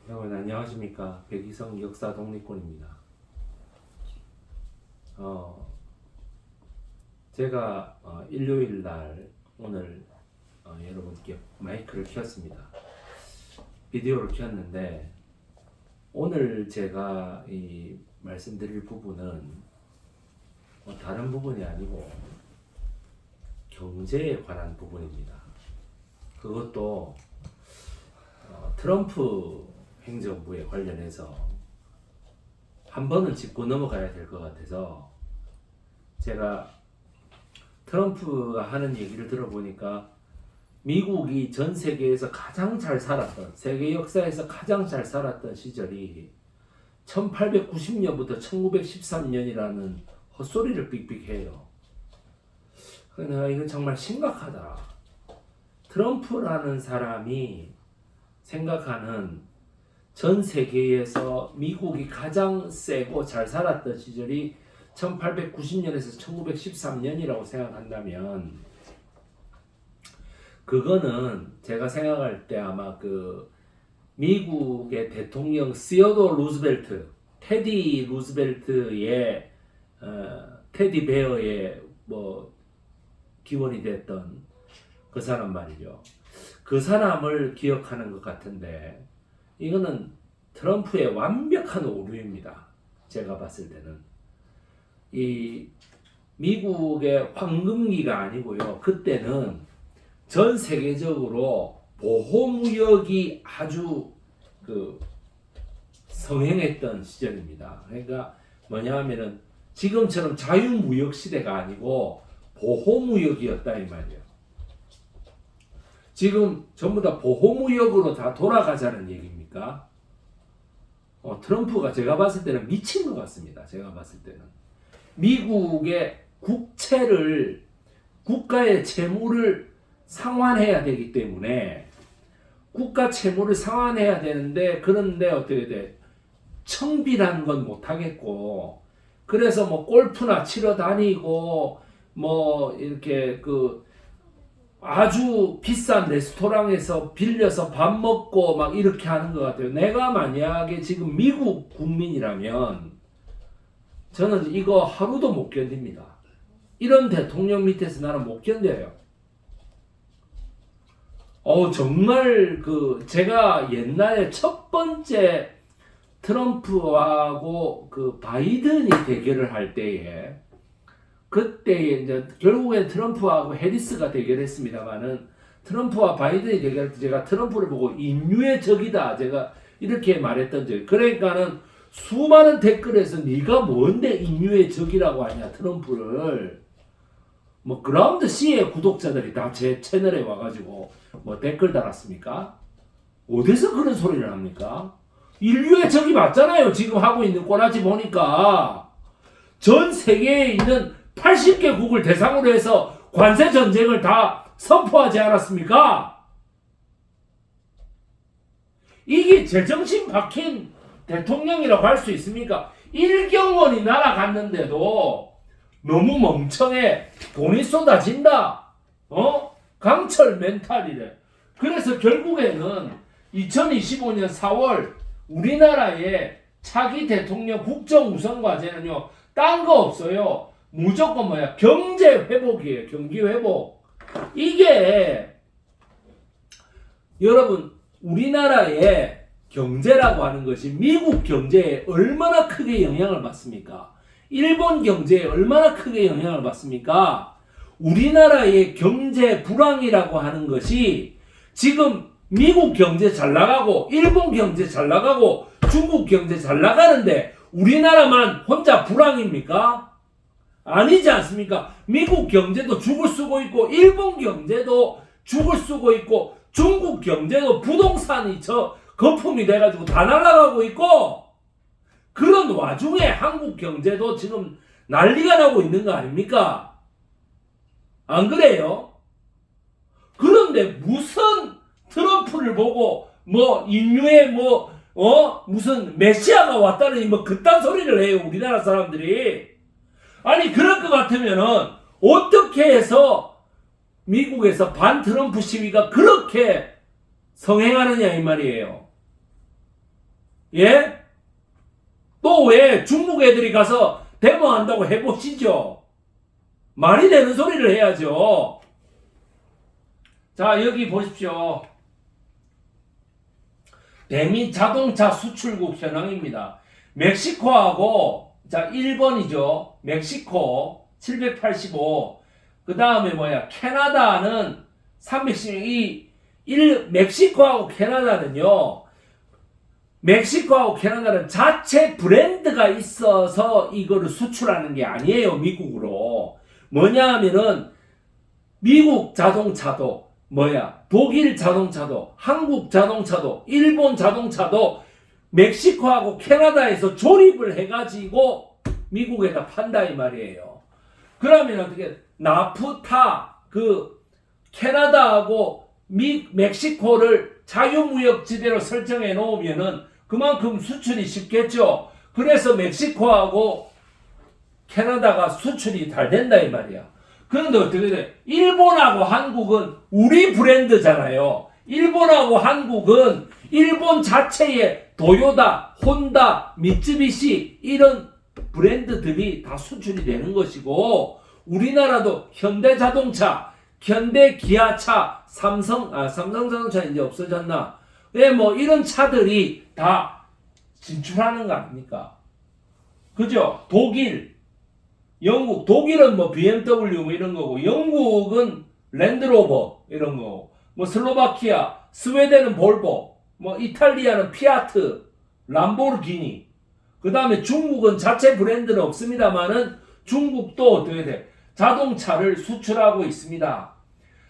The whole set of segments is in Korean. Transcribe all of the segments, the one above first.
여러분 안녕하십니까. 백이성 역사 독립군입니다. 제가 일요일 날 오늘 여러분께 마이크를 켰습니다. 비디오를 켰는데 오늘 제가 말씀드릴 부분은 다른 부분이 아니고 경제에 관한 부분입니다. 그것도 트럼프 행정부에 관련해서 한 번은 짚고 넘어가야 될 것 같아서 제가 트럼프가 하는 얘기를 들어보니까 미국이 전 세계에서 가장 잘 살았던, 세계 역사에서 가장 잘 살았던 시절이 1890년부터 1913년이라는 헛소리를 삑삑해요. 내가 이건 정말 심각하다. 트럼프라는 사람이 생각하는 전 세계에서 미국이 가장 세고 잘 살았던 시절이 1890년에서 1913년이라고 생각한다면 그거는 제가 생각할 때 아마 미국의 대통령 시어도 루즈벨트, 테디 루즈벨트의 테디 베어의 기원이 됐던 그 사람 말이죠. 그 사람을 기억하는 것 같은데 이거는 트럼프의 완벽한 오류입니다. 제가 봤을 때는 이 미국의 황금기가 아니고요. 그때는 전 세계적으로 보호무역이 아주 성행했던 시절입니다. 그러니까 뭐냐 하면은 지금처럼 자유무역 시대가 아니고 보호무역이었다 이 말이에요. 지금 전부 다 보호무역으로 다 돌아가자는 얘기입니까? 트럼프가 제가 봤을 때는 미친 것 같습니다. 제가 봤을 때는 미국의 국가의 채무를 상환해야 되기 때문에 국가 채무를 상환해야 되는데 그런데 어떻게 돼? 청비라는 건 못하겠고 그래서 골프나 치러 다니고 이렇게 아주 비싼 레스토랑에서 빌려서 밥 먹고 막 이렇게 하는 것 같아요. 내가 만약에 지금 미국 국민이라면 저는 이거 하루도 못 견딥니다. 이런 대통령 밑에서 나는 못 견뎌요. 정말 제가 옛날에 첫 번째 트럼프하고 바이든이 대결을 할 때에 그때 이제 결국엔 트럼프하고 해리스가 대결했습니다만은 트럼프와 바이든이 대결할 때 제가 트럼프를 보고 인류의 적이다 제가 이렇게 말했던 적. 그러니까는 수많은 댓글에서 네가 뭔데 인류의 적이라고 하냐 트럼프를 그라운드 C의 구독자들이 다 제 채널에 와가지고 댓글 달았습니까? 어디서 그런 소리를 합니까? 인류의 적이 맞잖아요. 지금 하고 있는 꼬라지 보니까 전 세계에 있는 80개국을 대상으로 해서 관세 전쟁을 다 선포하지 않았습니까? 이게 제정신 박힌 대통령이라고 할 수 있습니까? 일경원이 날아갔는데도 너무 멍청해. 돈이 쏟아진다. 강철 멘탈이래. 그래서 결국에는 2025년 4월 우리나라의 차기 대통령 국정 우선 과제는요. 딴 거 없어요. 무조건 경제 회복이에요. 경기 회복. 이게 여러분 우리나라의 경제라고 하는 것이 미국 경제에 얼마나 크게 영향을 받습니까? 일본 경제에 얼마나 크게 영향을 받습니까? 우리나라의 경제 불황이라고 하는 것이 지금 미국 경제 잘 나가고 일본 경제 잘 나가고 중국 경제 잘 나가는데 우리나라만 혼자 불황입니까? 아니지 않습니까? 미국 경제도 죽을 쓰고 있고 일본 경제도 죽을 쓰고 있고 중국 경제도 부동산이 거품이 돼가지고 다 날아가고 있고 그런 와중에 한국 경제도 지금 난리가 나고 있는 거 아닙니까? 안 그래요? 그런데 무슨 트럼프를 보고 인류의 무슨 메시아가 왔다는 그딴 소리를 해요. 우리나라 사람들이. 아니 그럴 것 같으면은 어떻게 해서 미국에서 반 트럼프 시위가 그렇게 성행하느냐 이 말이에요. 예? 또 왜 중국 애들이 가서 데모한다고 해보시죠. 말이 되는 소리를 해야죠. 자, 여기 보십시오. 대미 자동차 수출국 현황입니다. 멕시코하고, 자, 1번이죠. 멕시코 785. 그 다음에 캐나다는 316. 멕시코하고 캐나다는요, 멕시코하고 캐나다는 자체 브랜드가 있어서 이거를 수출하는 게 아니에요, 미국으로. 뭐냐 하면은, 미국 자동차도, 독일 자동차도, 한국 자동차도, 일본 자동차도 멕시코하고 캐나다에서 조립을 해가지고 미국에다 판다 이 말이에요. 그러면 어떻게, 나프타, 캐나다하고 멕시코를 자유무역지대로 설정해 놓으면은 그만큼 수출이 쉽겠죠. 그래서 멕시코하고 캐나다가 수출이 잘 된다 이 말이야. 그런데 어떻게 돼? 일본하고 한국은 우리 브랜드잖아요. 일본하고 한국은 일본 자체의 도요타, 혼다, 미쯔비시 이런 브랜드들이 다 수출이 되는 것이고, 우리나라도 현대자동차, 현대기아차, 삼성자동차 이제 없어졌나? 왜 이런 차들이 다 진출하는 거 아닙니까? 그죠? 독일, 영국, 독일은 BMW 이런 거고, 영국은 랜드로버 이런 거고, 슬로바키아, 스웨덴은 볼보, 이탈리아는 피아트, 람보르기니. 그 다음에 중국은 자체 브랜드는 없습니다만은 중국도 어떻게 돼? 자동차를 수출하고 있습니다.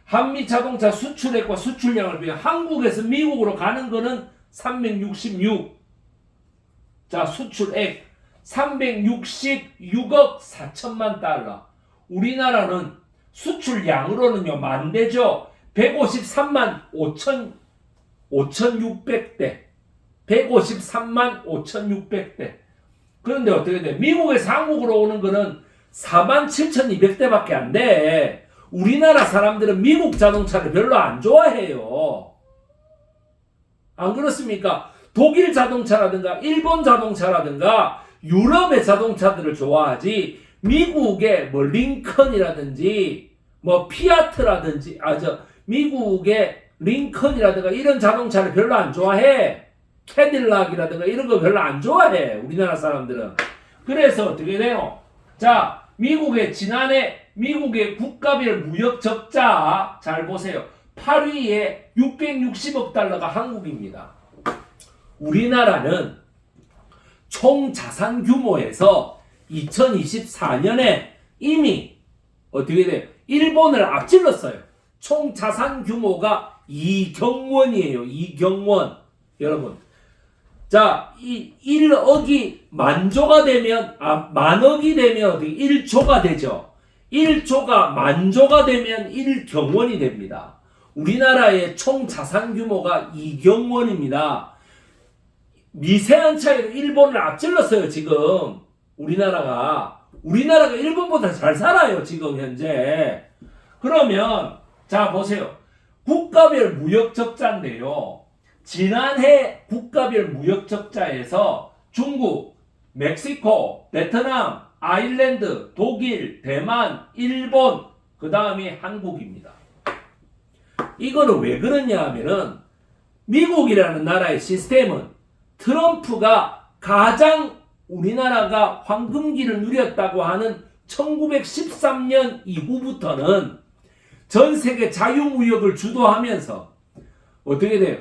한미 자동차 수출액과 수출량을 비해 한국에서 미국으로 가는 거는 366. 자, 수출액 366억 4천만 달러. 우리나라는 수출량으로는요, 만대죠. 153만 5,600대. 153만 5,600대. 그런데 어떻게 돼? 미국에서 한국으로 오는 거는 47,200대밖에 안 돼. 우리나라 사람들은 미국 자동차를 별로 안 좋아해요. 안 그렇습니까? 독일 자동차라든가 일본 자동차라든가 유럽의 자동차들을 좋아하지, 미국의 링컨이라든지 피아트라든지 미국의 링컨이라든가 이런 자동차를 별로 안 좋아해. 캐딜락이라든가 이런 거 별로 안 좋아해, 우리나라 사람들은. 그래서 어떻게 돼요? 자, 지난해 미국의 국가별 무역 적자 잘 보세요. 8위에 660억 달러가 한국입니다. 우리나라는 총 자산 규모에서 2024년에 이미 어떻게 돼요? 일본을 앞질렀어요. 총 자산 규모가 2경원이에요. 2경원. 여러분. 자, 1억이 만조가 되면, 만억이 되면 어떻게 1조가 되죠. 1조가 만조가 되면 1경원이 됩니다. 우리나라의 총 자산 규모가 2경원입니다. 미세한 차이로 일본을 앞질렀어요, 지금. 우리나라가 일본보다 잘 살아요, 지금 현재. 그러면, 자, 보세요. 국가별 무역 적자인데요. 지난해 국가별 무역 적자에서 중국, 멕시코, 베트남, 아일랜드, 독일, 대만, 일본, 그 다음이 한국입니다. 이거는 왜 그러냐 하면은 미국이라는 나라의 시스템은 트럼프가 가장 우리나라가 황금기를 누렸다고 하는 1913년 이후부터는 전 세계 자유무역을 주도하면서 어떻게 돼요?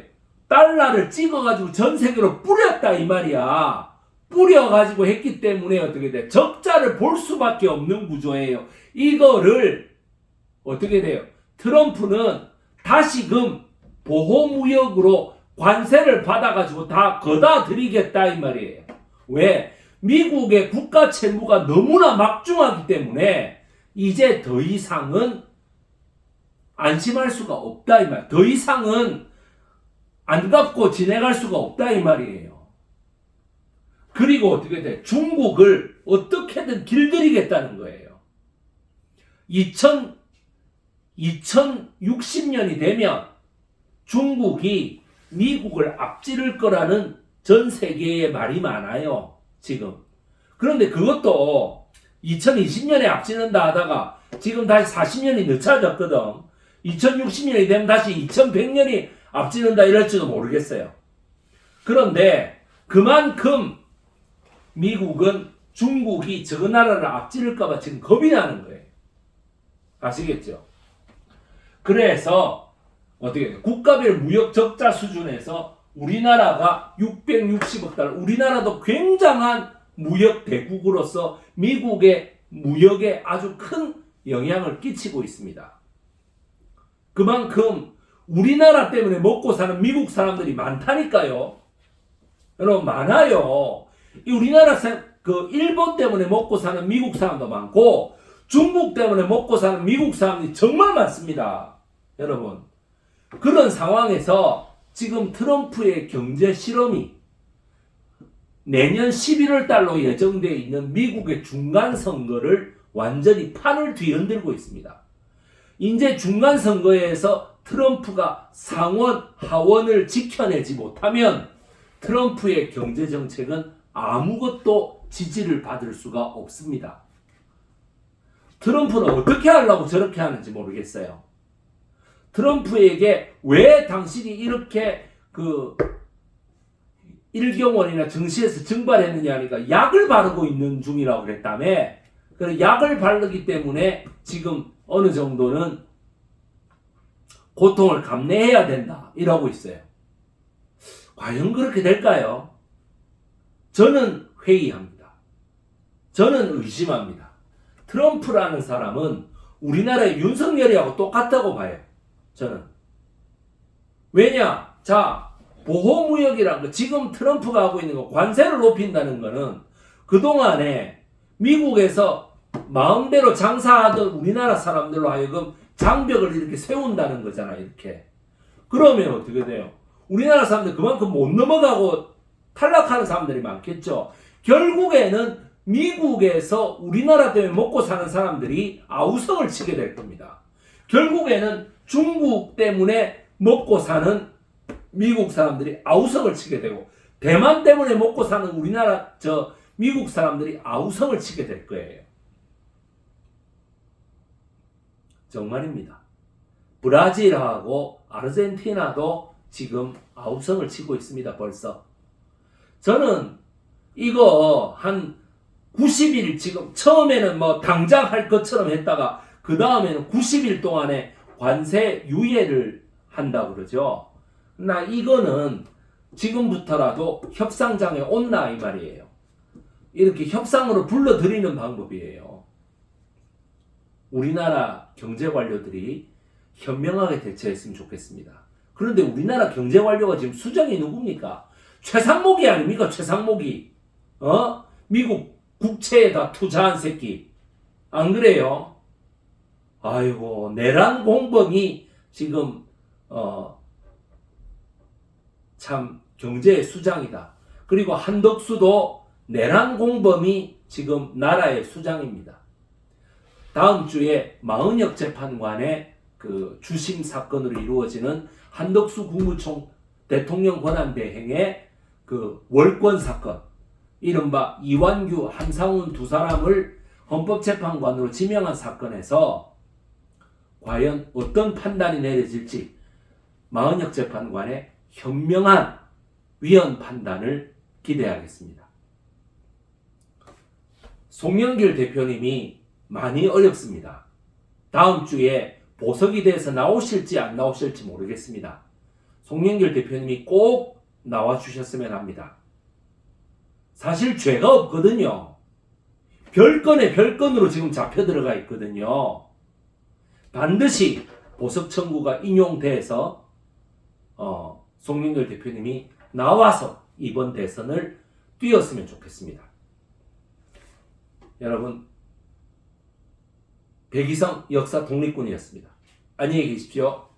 달러를 찍어가지고 전 세계로 뿌렸다 이 말이야. 뿌려가지고 했기 때문에 어떻게 돼? 적자를 볼 수밖에 없는 구조예요. 이거를 어떻게 돼요? 트럼프는 다시금 보호무역으로 관세를 받아가지고 다 걷어 들이겠다 이 말이에요. 왜? 미국의 국가 채무가 너무나 막중하기 때문에 이제 더 이상은 안심할 수가 없다 이 말. 더 이상은 안 갚고 지내갈 수가 없다 이 말이에요. 그리고 어떻게 돼? 중국을 어떻게든 길들이겠다는 거예요. 2060년이 되면 중국이 미국을 앞지를 거라는 전 세계에 말이 많아요. 지금. 그런데 그것도 2020년에 앞지른다 하다가 지금 다시 40년이 늦춰졌거든. 2060년이 되면 다시 2100년이 앞지른다 이럴지도 모르겠어요. 그런데 그만큼 미국은 중국이 저 나라를 앞지를까봐 지금 겁이 나는 거예요. 아시겠죠? 그래서 어떻게 국가별 무역 적자 수준에서 우리나라가 660억 달러, 우리나라도 굉장한 무역 대국으로서 미국의 무역에 아주 큰 영향을 끼치고 있습니다. 그만큼 우리나라 때문에 먹고 사는 미국 사람들이 많다니까요. 여러분 많아요. 우리나라 일본 때문에 먹고 사는 미국 사람도 많고 중국 때문에 먹고 사는 미국 사람들이 정말 많습니다. 여러분 그런 상황에서 지금 트럼프의 경제 실험이 내년 11월 달로 예정되어 있는 미국의 중간 선거를 완전히 판을 뒤흔들고 있습니다. 이제 중간 선거에서 트럼프가 상원, 하원을 지켜내지 못하면 트럼프의 경제 정책은 아무것도 지지를 받을 수가 없습니다. 트럼프는 어떻게 하려고 저렇게 하는지 모르겠어요. 트럼프에게 왜 당신이 이렇게 일경원이나 정시에서 증발했느냐 하니까 약을 바르고 있는 중이라고 그랬다며. 그래서 약을 바르기 때문에 지금 어느 정도는 고통을 감내해야 된다 이러고 있어요. 과연 그렇게 될까요? 저는 회의합니다. 저는 의심합니다. 트럼프라는 사람은 우리나라의 윤석열이하고 똑같다고 봐요. 저는. 왜냐? 자, 보호무역이란 거, 지금 트럼프가 하고 있는 거, 관세를 높인다는 거는 그동안에 미국에서 마음대로 장사하던 우리나라 사람들로 하여금 장벽을 이렇게 세운다는 거잖아, 이렇게. 그러면 어떻게 돼요? 우리나라 사람들 그만큼 못 넘어가고 탈락하는 사람들이 많겠죠. 결국에는 미국에서 우리나라 때문에 먹고 사는 사람들이 아우성을 치게 될 겁니다. 결국에는 중국 때문에 먹고 사는 미국 사람들이 아우성을 치게 되고 대만 때문에 먹고 사는 미국 사람들이 아우성을 치게 될 거예요. 정말입니다. 브라질하고 아르헨티나도 지금 아우성을 치고 있습니다. 벌써. 저는 이거 한 90일 지금 처음에는 뭐 당장 할 것처럼 했다가 그 다음에는 90일 동안에 관세 유예를 한다고 그러죠. 나 이거는 지금부터라도 협상장에 온나 이 말이에요. 이렇게 협상으로 불러들이는 방법이에요. 우리나라 경제관료들이 현명하게 대처했으면 좋겠습니다. 그런데 우리나라 경제관료가 지금 수장이 누굽니까? 최상목이 아닙니까? 최상목이. 미국 국채에다 투자한 새끼. 안 그래요? 아이고, 내란 공범이 지금 참 경제의 수장이다. 그리고 한덕수도 내란 공범이 지금 나라의 수장입니다. 다음 주에 마은혁 재판관의 주심 사건으로 이루어지는 한덕수 국무총 대통령 권한대행의 월권 사건, 이른바 이완규, 한상훈 두 사람을 헌법재판관으로 지명한 사건에서 과연 어떤 판단이 내려질지 마은혁 재판관의 현명한 위헌 판단을 기대하겠습니다. 송영길 대표님이 많이 어렵습니다. 다음 주에 보석이 돼서 나오실지 안 나오실지 모르겠습니다. 송영길 대표님이 꼭 나와주셨으면 합니다. 사실 죄가 없거든요. 별건에 별건으로 지금 잡혀 들어가 있거든요. 반드시 보석 청구가 인용돼서 송영길 대표님이 나와서 이번 대선을 뛰었으면 좋겠습니다. 여러분, 백이성 역사 독립군이었습니다. 안녕히 계십시오.